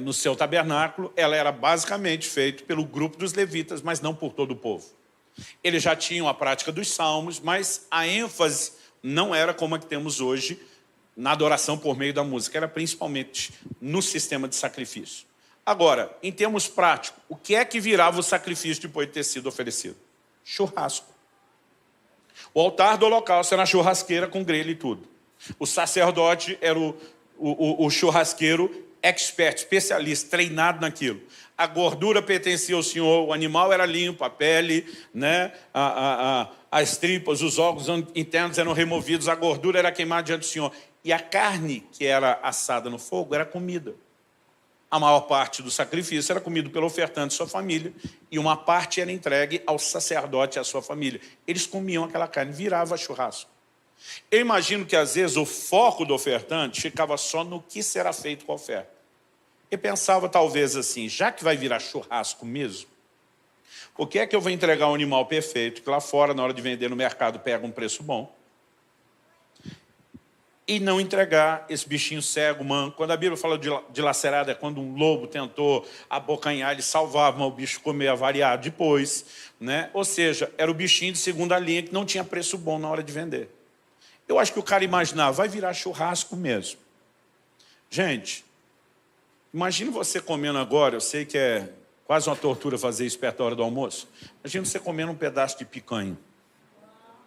[SPEAKER 1] no seu tabernáculo. Ela era basicamente feita pelo grupo dos levitas, mas não por todo o povo. Eles já tinham a prática dos salmos, mas a ênfase não era como a que temos hoje na adoração por meio da música. Era principalmente no sistema de sacrifício. Agora, em termos práticos, o que é que virava o sacrifício depois de ter sido oferecido? Churrasco. O altar do holocausto era na churrasqueira com grelha e tudo. O sacerdote era o churrasqueiro expert, especialista, treinado naquilo. A gordura pertencia ao Senhor, o animal era limpo, a pele, as tripas, os órgãos internos eram removidos, a gordura era queimada diante do Senhor. E a carne que era assada no fogo era comida. A maior parte do sacrifício era comido pelo ofertante e sua família, e uma parte era entregue ao sacerdote e à sua família. Eles comiam aquela carne, virava churrasco. Eu imagino que, às vezes, o foco do ofertante ficava só no que será feito com a oferta. Ele pensava, talvez, assim: já que vai virar churrasco mesmo, por que é que eu vou entregar um animal perfeito, que lá fora, na hora de vender no mercado, pega um preço bom? e não entregar esse bichinho cego, manco. Quando a Bíblia fala de dilacerado, é quando um lobo tentou abocanhar, ele salvava, mas o bicho comia variado depois, né? Ou seja, era o bichinho de segunda linha que não tinha preço bom na hora de vender. Eu acho que o cara imaginava, vai virar churrasco mesmo. Gente, imagine você comendo agora, eu sei que é quase uma tortura fazer isso perto da hora do almoço. Imagina você comendo um pedaço de picanha.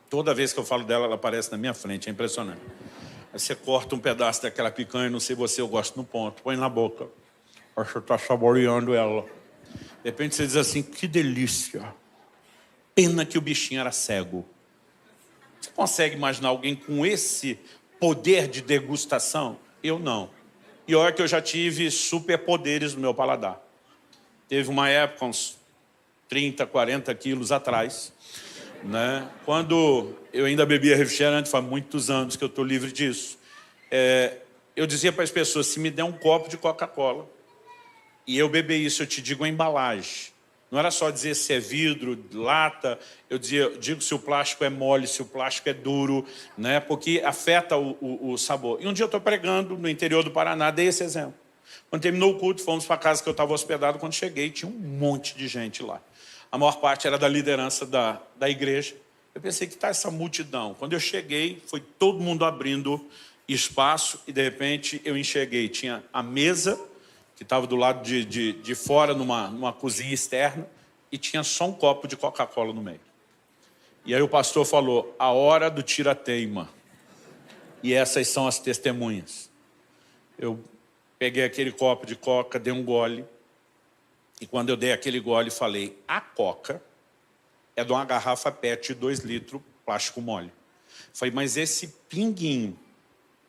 [SPEAKER 1] Toda vez que eu falo dela, ela aparece na minha frente, é impressionante. Aí você corta um pedaço daquela picanha, não sei você, eu gosto no ponto, põe na boca. Acho que você está saboreando ela. De repente você diz assim, que delícia. Pena que o bichinho era cego. Você consegue imaginar alguém com esse poder de degustação? Eu não. E olha que eu já tive superpoderes no meu paladar. Teve uma época, uns 30, 40 quilos atrás, né? Quando eu ainda bebia refrigerante, faz muitos anos que eu estou livre disso, eu dizia para as pessoas, se me der um copo de Coca-Cola, e eu beber isso, eu te digo a embalagem. Não era só dizer se é vidro, lata, eu digo se o plástico é mole, se o plástico é duro, né? Porque afeta o sabor. E um dia eu estou pregando no interior do Paraná, dei esse exemplo. Quando terminou o culto, fomos para a casa que eu estava hospedado. Quando cheguei, tinha um monte de gente lá. A maior parte era da liderança da igreja. Eu pensei, que está essa multidão? Quando eu cheguei, foi todo mundo abrindo espaço e, de repente, eu enxerguei. Tinha a mesa, que estava do lado de fora, numa cozinha externa, e tinha só um copo de Coca-Cola no meio. E aí o pastor falou, a hora do tira-teima. E essas são as testemunhas. Eu peguei aquele copo de Coca, dei um gole, e quando eu dei aquele gole, falei, a Coca é de uma garrafa PET de 2 litros, plástico mole. Falei, mas esse pinguinho,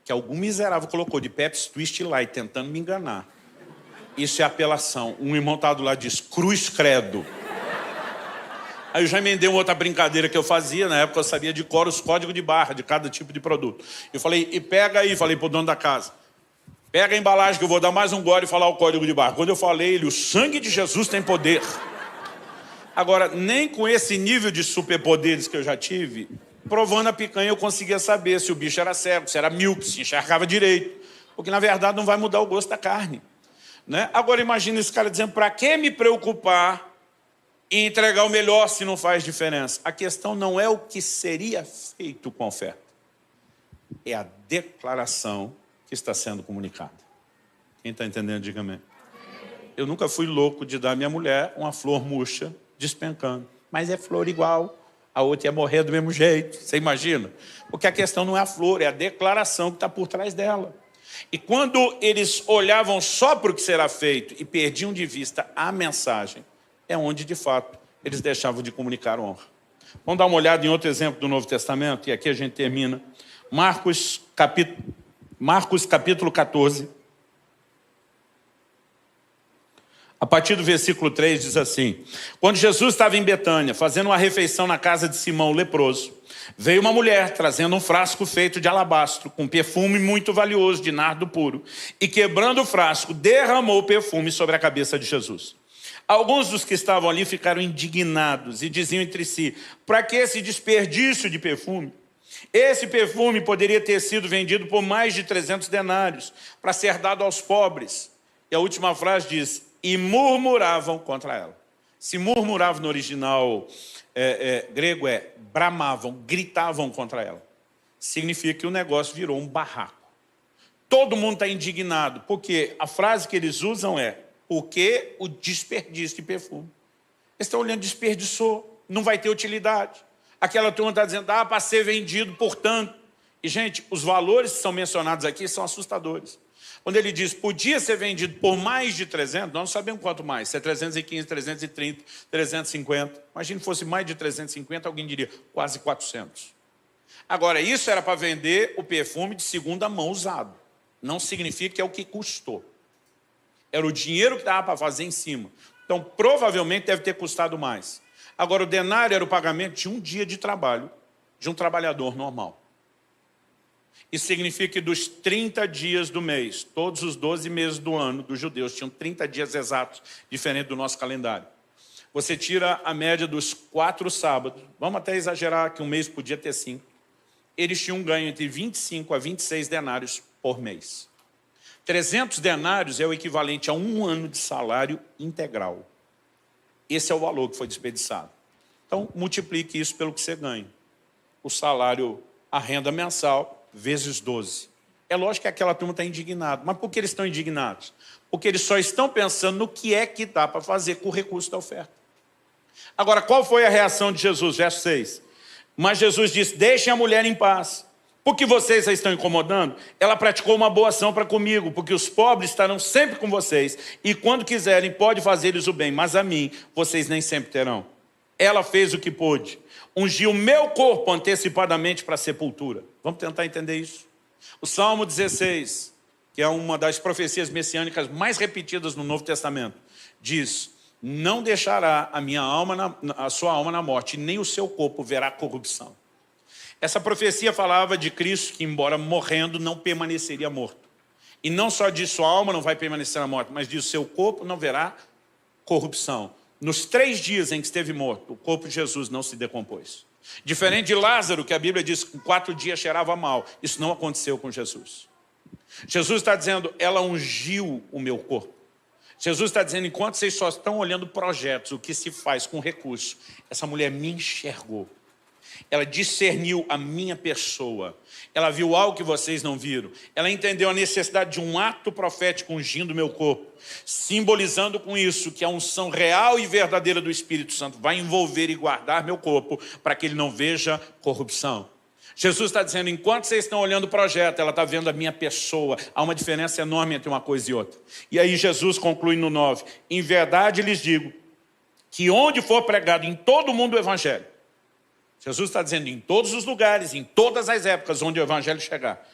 [SPEAKER 1] que algum miserável colocou de Pepsi Twist Light, tentando me enganar, isso é apelação. Um irmão estava do lado diz, cruz credo. Aí eu já emendei uma outra brincadeira que eu fazia, na época eu sabia de cor os códigos de barra de cada tipo de produto. Eu falei, e pega aí, falei pro dono da casa, pega a embalagem que eu vou dar mais um gole e falar o código de barra. Quando eu falei, ele, o sangue de Jesus tem poder. Agora, nem com esse nível de superpoderes que eu já tive, provando a picanha eu conseguia saber se o bicho era cego, se era míope, se enxergava direito. Porque, na verdade, não vai mudar o gosto da carne. Né? Agora, imagina esse cara dizendo, para que me preocupar em entregar o melhor se não faz diferença? A questão não é o que seria feito com a oferta. É a declaração que está sendo comunicada. Quem está entendendo, diga amém. Eu nunca fui louco de dar à minha mulher uma flor murcha despencando. Mas é flor igual, a outra ia morrer do mesmo jeito. Você imagina? Porque a questão não é a flor, é a declaração que está por trás dela. E quando eles olhavam só para o que será feito e perdiam de vista a mensagem, é onde, de fato, eles deixavam de comunicar honra. Vamos dar uma olhada em outro exemplo do Novo Testamento, e aqui a gente termina. Marcos capítulo 14. A partir do versículo 3 diz assim, quando Jesus estava em Betânia, fazendo uma refeição na casa de Simão, o leproso, veio uma mulher trazendo um frasco feito de alabastro, com perfume muito valioso de nardo puro, e quebrando o frasco, derramou o perfume sobre a cabeça de Jesus. Alguns dos que estavam ali ficaram indignados e diziam entre si, para que esse desperdício de perfume? Esse perfume poderia ter sido vendido por mais de 300 denários, para ser dado aos pobres. E a última frase diz, e murmuravam contra ela. Se murmuravam no original grego bramavam, gritavam contra ela. Significa que o negócio virou um barraco. Todo mundo está indignado, porque a frase que eles usam é, porque o desperdício de perfume. Eles estão olhando, desperdiçou, não vai ter utilidade. Aquela turma está dizendo, para ser vendido, portanto. E, gente, os valores que são mencionados aqui são assustadores. Quando ele diz, podia ser vendido por mais de 300, nós não sabemos quanto mais, se é 315, 330, 350. Imagina se fosse mais de 350, alguém diria, quase 400. Agora, isso era para vender o perfume de segunda mão usado. Não significa que é o que custou. Era o dinheiro que dava para fazer em cima. Então, provavelmente deve ter custado mais. Agora, o denário era o pagamento de um dia de trabalho de um trabalhador normal. Isso significa que dos 30 dias do mês, todos os 12 meses do ano dos judeus tinham 30 dias exatos, diferente do nosso calendário. Você tira a média dos 4 sábados, vamos até exagerar que um mês podia ter 5. eles tinham um ganho entre 25 a 26 denários por mês. 300 denários é o equivalente a 1 ano de salário integral. Esse é o valor que foi desperdiçado. Então, multiplique isso pelo que você ganha. O salário, a renda mensal, vezes 12. É lógico que aquela turma está indignada. Mas por que eles estão indignados? Porque eles só estão pensando no que é que dá para fazer com o recurso da oferta. Agora, qual foi a reação de Jesus? Verso 6. Mas Jesus disse, deixem a mulher em paz. Por que vocês a estão incomodando? Ela praticou uma boa ação para comigo, porque os pobres estarão sempre com vocês, e quando quiserem, pode fazer-lhes o bem, mas a mim, vocês nem sempre terão. Ela fez o que pôde, ungiu o meu corpo antecipadamente para a sepultura. Vamos tentar entender isso? O Salmo 16, que é uma das profecias messiânicas mais repetidas no Novo Testamento, diz, não deixará a sua alma na morte, nem o seu corpo verá corrupção. Essa profecia falava de Cristo que, embora morrendo, não permaneceria morto. E não só diz sua alma não vai permanecer na morte, mas diz seu corpo não verá corrupção. Nos 3 dias em que esteve morto, o corpo de Jesus não se decompôs. Diferente de Lázaro, que a Bíblia diz que em 4 dias cheirava mal. Isso não aconteceu com Jesus. Jesus está dizendo, ela ungiu o meu corpo. Jesus está dizendo, enquanto vocês só estão olhando projetos, o que se faz com recurso, essa mulher me enxergou. Ela discerniu a minha pessoa. Ela viu algo que vocês não viram. Ela entendeu a necessidade de um ato profético ungindo o meu corpo, simbolizando com isso que a unção real e verdadeira do Espírito Santo vai envolver e guardar meu corpo para que ele não veja corrupção. Jesus está dizendo, enquanto vocês estão olhando o projeto, ela está vendo a minha pessoa. Há uma diferença enorme entre uma coisa e outra. E aí Jesus conclui no 9. Em verdade lhes digo que onde for pregado em todo o mundo o evangelho, Jesus está dizendo, em todos os lugares, em todas as épocas onde o evangelho chegar,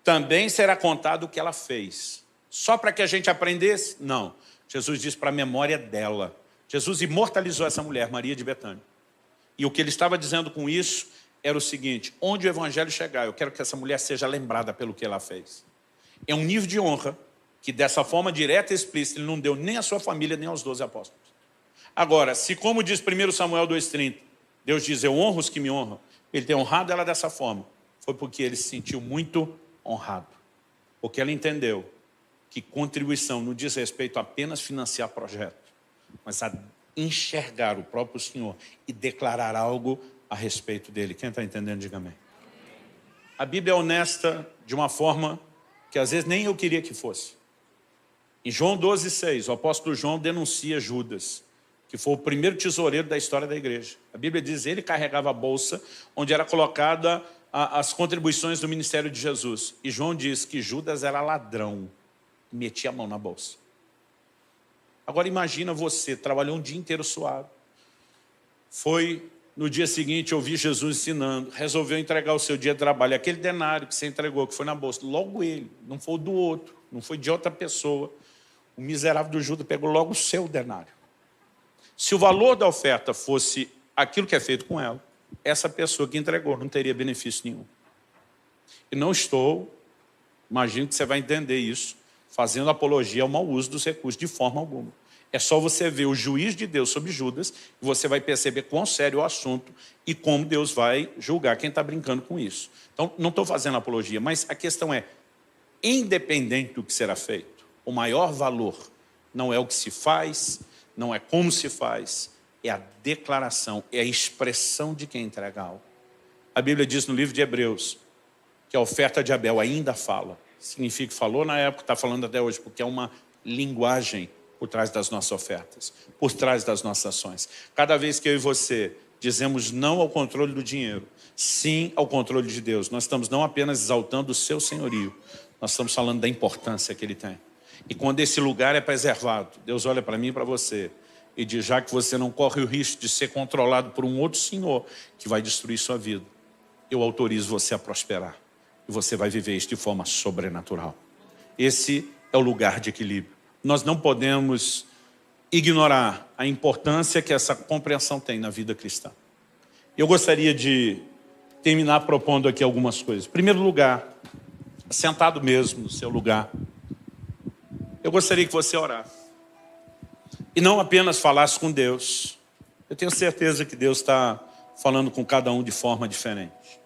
[SPEAKER 1] também será contado o que ela fez. Só para que a gente aprendesse? Não. Jesus diz para a memória dela. Jesus imortalizou essa mulher, Maria de Betânia. E o que ele estava dizendo com isso era o seguinte, onde o evangelho chegar, eu quero que essa mulher seja lembrada pelo que ela fez. É um nível de honra que dessa forma direta e explícita ele não deu nem à sua família, nem aos 12 apóstolos. Agora, se como diz 1 Samuel 2,30, Deus diz, eu honro os que me honram, ele tem honrado ela dessa forma, foi porque ele se sentiu muito honrado. Porque ela entendeu que contribuição não diz respeito a apenas financiar projeto, mas a enxergar o próprio Senhor e declarar algo a respeito dele. Quem está entendendo, diga amém. A Bíblia é honesta de uma forma que às vezes nem eu queria que fosse. Em João 12,6, o apóstolo João denuncia Judas, que foi o primeiro tesoureiro da história da igreja. A Bíblia diz, ele carregava a bolsa onde era colocada as contribuições do ministério de Jesus. E João diz que Judas era ladrão, metia a mão na bolsa. Agora imagina você, trabalhou um dia inteiro suado, foi no dia seguinte ouvir Jesus ensinando, resolveu entregar o seu dia de trabalho, aquele denário que você entregou, que foi na bolsa, logo ele, não foi o do outro, não foi de outra pessoa, o miserável do Judas pegou logo o seu denário. Se o valor da oferta fosse aquilo que é feito com ela, essa pessoa que entregou não teria benefício nenhum. E não estou, imagino que você vai entender isso, fazendo apologia ao mau uso dos recursos de forma alguma. É só você ver o juízo de Deus sobre Judas e você vai perceber quão sério é o assunto e como Deus vai julgar quem está brincando com isso. Então, não estou fazendo apologia, mas a questão é, independente do que será feito, o maior valor não é o que se faz, não é como se faz, é a declaração, é a expressão de quem entrega algo. A Bíblia diz no livro de Hebreus que a oferta de Abel ainda fala. Significa que falou na época, está falando até hoje, porque é uma linguagem por trás das nossas ofertas, por trás das nossas ações. Cada vez que eu e você dizemos não ao controle do dinheiro, sim ao controle de Deus, nós estamos não apenas exaltando o seu senhorio, nós estamos falando da importância que ele tem. E quando esse lugar é preservado, Deus olha para mim e para você e diz, já que você não corre o risco de ser controlado por um outro senhor que vai destruir sua vida, eu autorizo você a prosperar. E você vai viver isso de forma sobrenatural. Esse é o lugar de equilíbrio. Nós não podemos ignorar a importância que essa compreensão tem na vida cristã. Eu gostaria de terminar propondo aqui algumas coisas. Em primeiro lugar, sentado mesmo no seu lugar, eu gostaria que você orasse. E não apenas falasse com Deus. Eu tenho certeza que Deus está falando com cada um de forma diferente.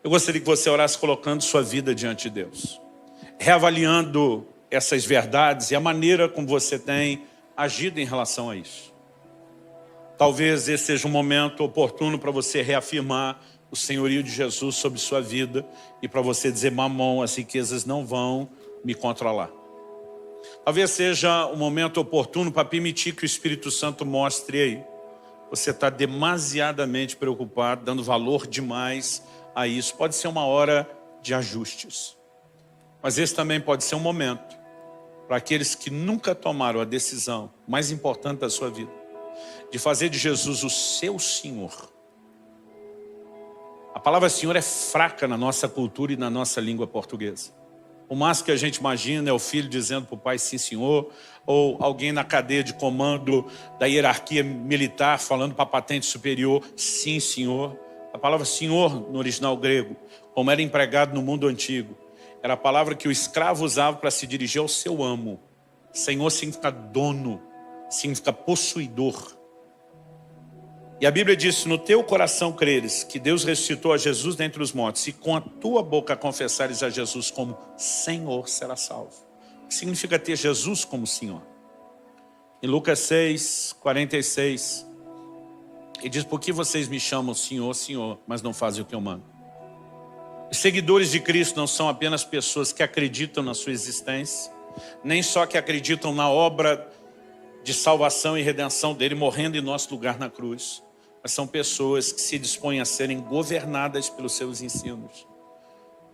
[SPEAKER 1] Eu gostaria que você orasse colocando sua vida diante de Deus, reavaliando essas verdades e a maneira como você tem agido em relação a isso. Talvez esse seja um momento oportuno para você reafirmar o senhorio de Jesus sobre sua vida e para você dizer: Mamon, as riquezas não vão me controlar. Talvez seja um momento oportuno para permitir que o Espírito Santo mostre aí. Você está demasiadamente preocupado, dando valor demais a isso. Pode ser uma hora de ajustes. Mas esse também pode ser um momento para aqueles que nunca tomaram a decisão mais importante da sua vida, de fazer de Jesus o seu Senhor. A palavra Senhor é fraca na nossa cultura e na nossa língua portuguesa. O máximo que a gente imagina é o filho dizendo para o pai: sim, senhor, ou alguém na cadeia de comando da hierarquia militar falando para a patente superior: sim, senhor. A palavra Senhor no original grego, como era empregado no mundo antigo, era a palavra que o escravo usava para se dirigir ao seu amo. Senhor significa dono, significa possuidor. E a Bíblia diz: se no teu coração creres que Deus ressuscitou a Jesus dentre os mortos, e com a tua boca confessares a Jesus como Senhor, será salvo. O que significa ter Jesus como Senhor? Em Lucas 6, 46, ele diz: por que vocês me chamam Senhor, Senhor, mas não fazem o que eu mando? Os seguidores de Cristo não são apenas pessoas que acreditam na sua existência, nem só que acreditam na obra de salvação e redenção dele morrendo em nosso lugar na cruz, mas são pessoas que se dispõem a serem governadas pelos seus ensinos.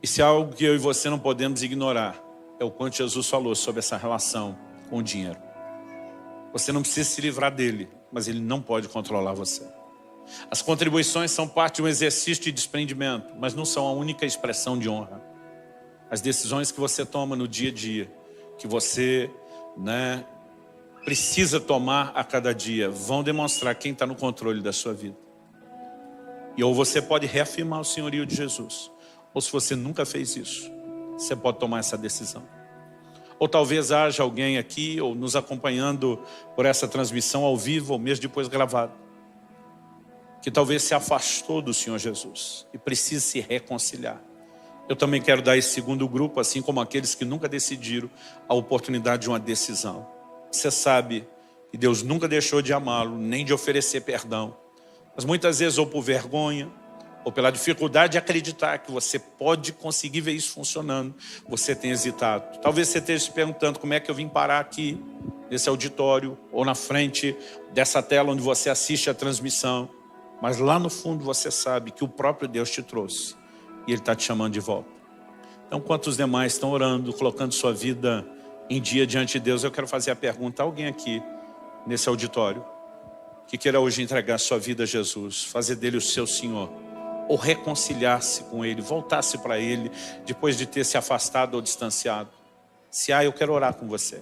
[SPEAKER 1] E se há algo que eu e você não podemos ignorar, é o quanto Jesus falou sobre essa relação com o dinheiro. Você não precisa se livrar dele, mas ele não pode controlar você. As contribuições são parte de um exercício de desprendimento, mas não são a única expressão de honra. As decisões que você toma no dia a dia, que você, precisa tomar a cada dia, vão demonstrar quem está no controle da sua vida. E ou você pode reafirmar o senhorio de Jesus, ou se você nunca fez isso, você pode tomar essa decisão. Ou talvez haja alguém aqui, ou nos acompanhando por essa transmissão ao vivo, ou mesmo depois gravado, que talvez se afastou do Senhor Jesus e precisa se reconciliar. Eu também quero dar esse segundo grupo, assim como aqueles que nunca decidiram, a oportunidade de uma decisão. Você sabe que Deus nunca deixou de amá-lo, nem de oferecer perdão. Mas muitas vezes, ou por vergonha, ou pela dificuldade de acreditar que você pode conseguir ver isso funcionando, você tem hesitado. Talvez você esteja se perguntando: como é que eu vim parar aqui, nesse auditório, ou na frente dessa tela onde você assiste a transmissão. Mas lá no fundo você sabe que o próprio Deus te trouxe e Ele está te chamando de volta. Então, enquanto os demais estão orando, colocando sua vida em dia diante de Deus, eu quero fazer a pergunta: alguém aqui nesse auditório que queira hoje entregar sua vida a Jesus, fazer dele o seu Senhor, ou reconciliar-se com Ele, voltar-se para Ele depois de ter se afastado ou distanciado? Se há, eu quero orar com você.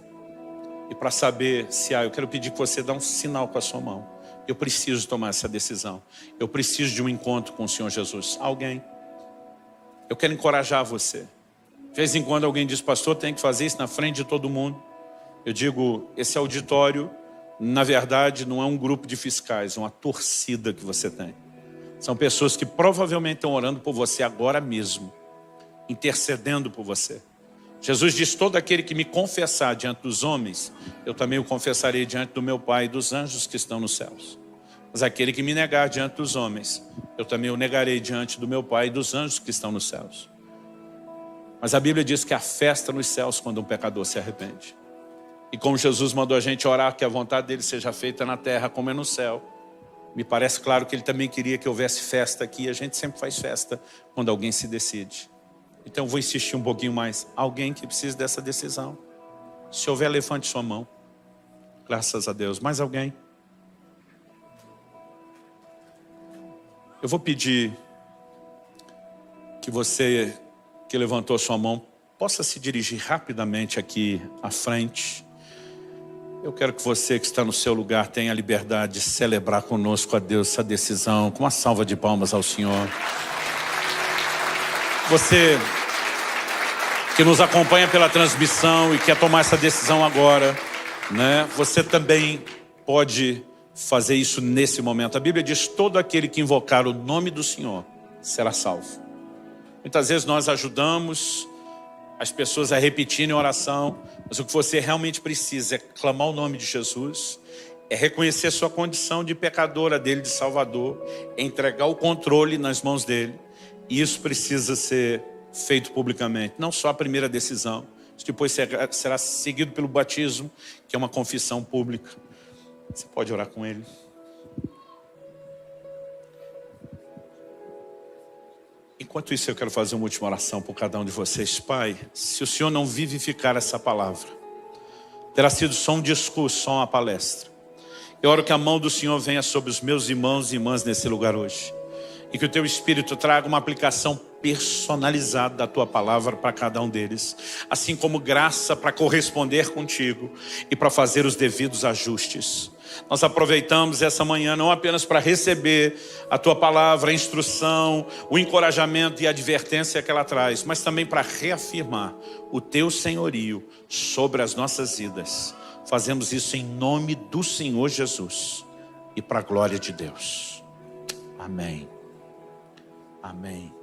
[SPEAKER 1] E para saber se há, eu quero pedir que você dê um sinal com a sua mão. Eu preciso tomar essa decisão. Eu preciso de um encontro com o Senhor Jesus. Alguém? Eu quero encorajar você. De vez em quando alguém diz: pastor, tem que fazer isso na frente de todo mundo. Eu digo: esse auditório, na verdade, não é um grupo de fiscais, é uma torcida que você tem. São pessoas que provavelmente estão orando por você agora mesmo, intercedendo por você. Jesus diz: todo aquele que me confessar diante dos homens, eu também o confessarei diante do meu Pai e dos anjos que estão nos céus. Mas aquele que me negar diante dos homens, eu também o negarei diante do meu Pai e dos anjos que estão nos céus. Mas a Bíblia diz que há festa nos céus quando um pecador se arrepende. E como Jesus mandou a gente orar que a vontade dele seja feita na terra como é no céu, me parece claro que ele também queria que houvesse festa aqui. A gente sempre faz festa quando alguém se decide. Então eu vou insistir um pouquinho mais. Alguém que precisa dessa decisão? Se houver, levante sua mão. Graças a Deus. Mais alguém? Eu vou pedir que você que levantou sua mão possa se dirigir rapidamente aqui à frente. Eu quero que você que está no seu lugar tenha a liberdade de celebrar conosco a Deus essa decisão, com uma salva de palmas ao Senhor. Você que nos acompanha pela transmissão e quer tomar essa decisão agora, você também pode fazer isso nesse momento. A Bíblia diz: todo aquele que invocar o nome do Senhor será salvo. Muitas vezes nós ajudamos as pessoas a repetirem a oração, mas o que você realmente precisa é clamar o nome de Jesus, é reconhecer sua condição de pecadora dele, de Salvador, é entregar o controle nas mãos dele. E isso precisa ser feito publicamente, não só a primeira decisão. Isso depois será seguido pelo batismo, que é uma confissão pública. Você pode orar com ele. Enquanto isso, eu quero fazer uma última oração por cada um de vocês. Pai, se o Senhor não vivificar essa palavra, terá sido só um discurso, só uma palestra. Eu oro que a mão do Senhor venha sobre os meus irmãos e irmãs nesse lugar hoje. E que o teu Espírito traga uma aplicação personalizada da tua palavra para cada um deles. Assim como graça para corresponder contigo e para fazer os devidos ajustes. Nós aproveitamos essa manhã não apenas para receber a tua palavra, a instrução, o encorajamento e a advertência que ela traz, mas também para reafirmar o teu senhorio sobre as nossas vidas. Fazemos isso em nome do Senhor Jesus e para a glória de Deus. Amém. Amém.